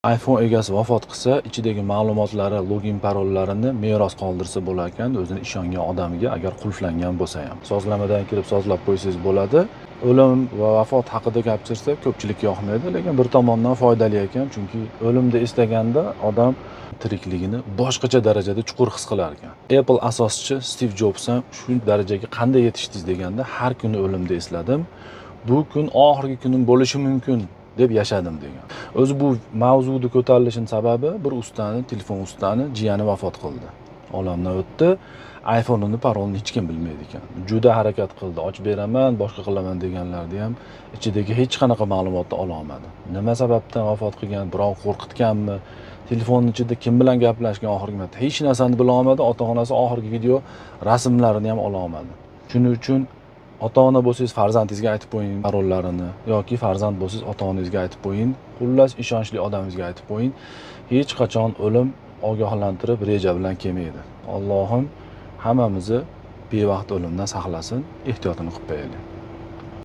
iPhone egasi vafot qilsa, ichidagi ma'lumotlari, login parollarini meros qoldirsa bo'lar ekan, o'zini ishongan odamiga agar qulflangan bo'lsa ham. Sozlamadan kirib sozlab qo'ysangiz bo'ladi. O'lim va vafot haqida gapirsa ko'pchilikka yoqmaydi, lekin bir tomondan foydali ekan, chunki o'limni eslaganda odam tirikligini boshqacha darajada chuqur his qilar ekan. Apple asoschisi Stiv Jobs ham shu darajaga qanday yetishdingiz deganda, har kuni o'limni esladim. Bu kun oxirgi kunim bo'lishi mumkin deb yashadim degan. O'zi bu mavzuning ko'tarilishining sababi bir ustani, telefon ustani jiyani vafot qildi. Olamdan o'tdi. iPhone'ning parolini hech kim bilmaydi ekan. Juda harakat qildi, ochib beraman, boshqa qilaman deganlarni ham ichidagi hech qanaqa ma'lumotni ola olmadi. Nima sababdan vafot qilgan, birov qo'rqitganmi? Telefonning ichida kim bilan gaplashgan oxirgi marta hech narsani bila olmadi. Ota-onasi oxirgi video rasmlarini ham ola olmadi. Shuning uchun ota-ona bo'lsangiz farzandingizga aytib qo'ying parollarini yoki farzand bo'lsangiz ota-onangizga aytib qo'ying. Xullas ishonchli odamingizga aytib qo'ying. Hech qachon o'lim ogohlantirib reja bilan kelmaydi. Allohim hammamizni bevaqt o'limdan saqlasin, ehtiyotini qilib qo'yaylik.